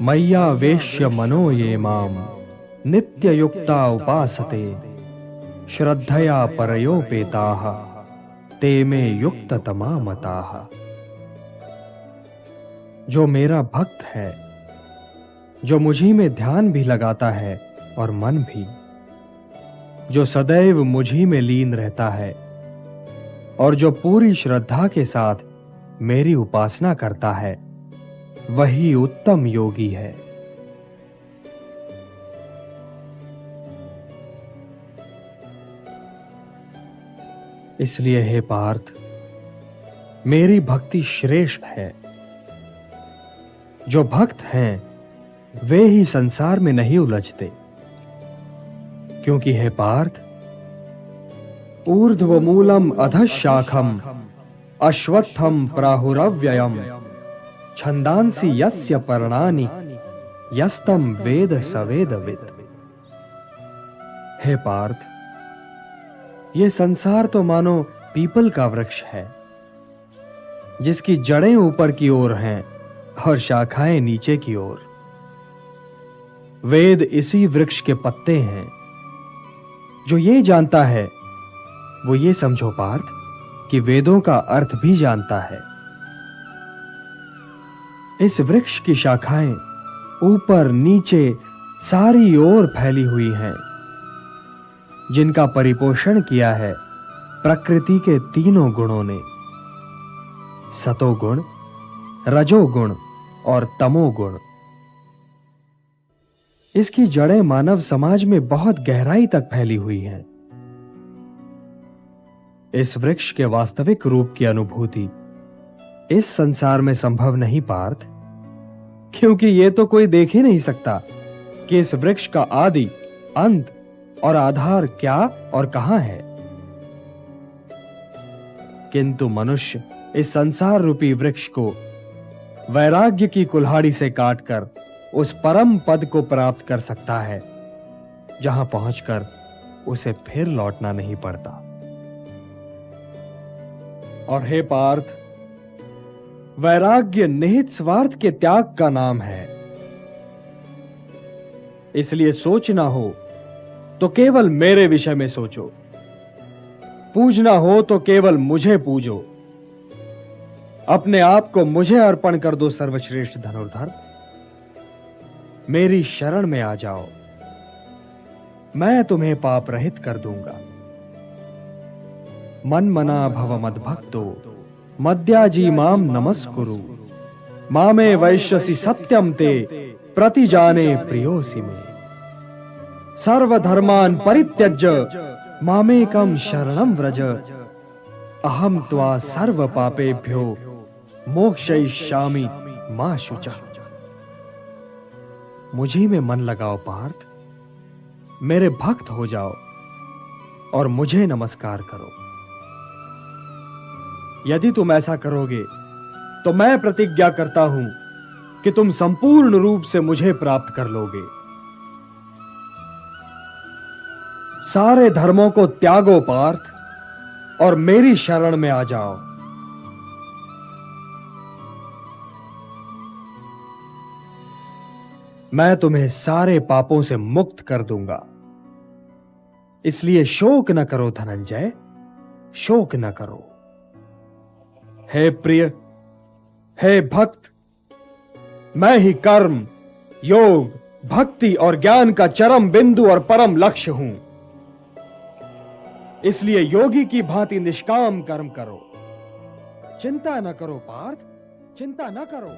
मय्या वेश्य मनो ये माम नित्ययुक्ता उपासते श्रद्धया परयोपेताः ते मे युक्ततमा मताः। जो मेरा भक्त है, जो मुझी में ध्यान भी लगाता है और मन भी, जो सदैव मुझी में लीन रहता है और जो पूरी श्रद्धा के साथ मेरी उपासना करता है, वही उत्तम योगी है। इसलिए हे पार्थ, मेरी भक्ति श्रेष्ठ है। जो भक्त हैं वे ही संसार में नहीं उलझते, क्योंकि हे पार्थ, ऊर्ध्वमूलम अधः शाखम अश्वत्थम प्राहुरव्ययम छंदांसि यस्य पर्णानि यस्तम वेद सवेदवित्। हे पार्थ, ये संसार तो मानो पीपल का वृक्ष है, जिसकी जड़ें ऊपर की ओर हैं और शाखाएं नीचे की ओर। वेद इसी वृक्ष के पत्ते हैं। जो ये जानता है वो ये समझो पार्थ कि वेदों का अर्थ भी जानता है। इस वृक्ष की शाखाएं ऊपर नीचे सारी ओर फैली हुई हैं, जिनका परिपोषण किया है प्रकृति के तीनों गुणों ने, सतोगुण, रजोगुण और तमोगुण। इसकी जड़ें मानव समाज में बहुत गहराई तक फैली हुई हैं। इस वृक्ष के वास्तविक रूप की अनुभूति इस संसार में संभव नहीं पार्थ, क्योंकि यह तो कोई देख ही नहीं सकता कि इस वृक्ष का आदि, अंत और आधार क्या और कहां है। किंतु मनुष्य इस संसार रूपी वृक्ष को वैराग्य की कुल्हाड़ी से काटकर उस परम पद को प्राप्त कर सकता है, जहां पहुंचकर उसे फिर लौटना नहीं पड़ता। और हे पार्थ, वैराग्य निहित स्वार्थ के त्याग का नाम है। इसलिए सोचना हो तो केवल मेरे विषय में सोचो, पूजना हो तो केवल मुझे पूजो, अपने आप को मुझे अर्पण कर दो सर्वश्रेष्ठ धनुर्धर। मेरी शरण में आ जाओ, मैं तुम्हें पाप रहित कर दूंगा। मन मना भव मद्भक्तो मद्याजी माम नमस्कुरु मामे वैश्यसि सत्यम ते प्रतिजाने प्रियोसि मे। सर्वधर्मान् परित्यज्य मामेकं शरणं व्रज अहम त्वा सर्व पापेभ्यो मोक्षयिष्यामि मा शुचः। मुझी में मन लगाओ पार्थ, मेरे भक्त हो जाओ और मुझे नमस्कार करो। यदि तुम ऐसा करोगे तो मैं प्रतिज्ञा करता हूं कि तुम संपूर्ण रूप से मुझे प्राप्त कर लोगे। सारे धर्मों को त्यागो पार्थ और मेरी शरण में आ जाओ। मैं तुम्हें सारे पापों से मुक्त कर दूंगा। इसलिए शोक न करो धनंजय, शोक न करो। हे प्रिय, हे भक्त, मैं ही कर्म, योग, भक्ति और ज्ञान का चरम बिंदु और परम लक्ष्य हूं। इसलिए योगी की भांति निष्काम कर्म करो। चिंता न करो पार्थ, चिंता न करो।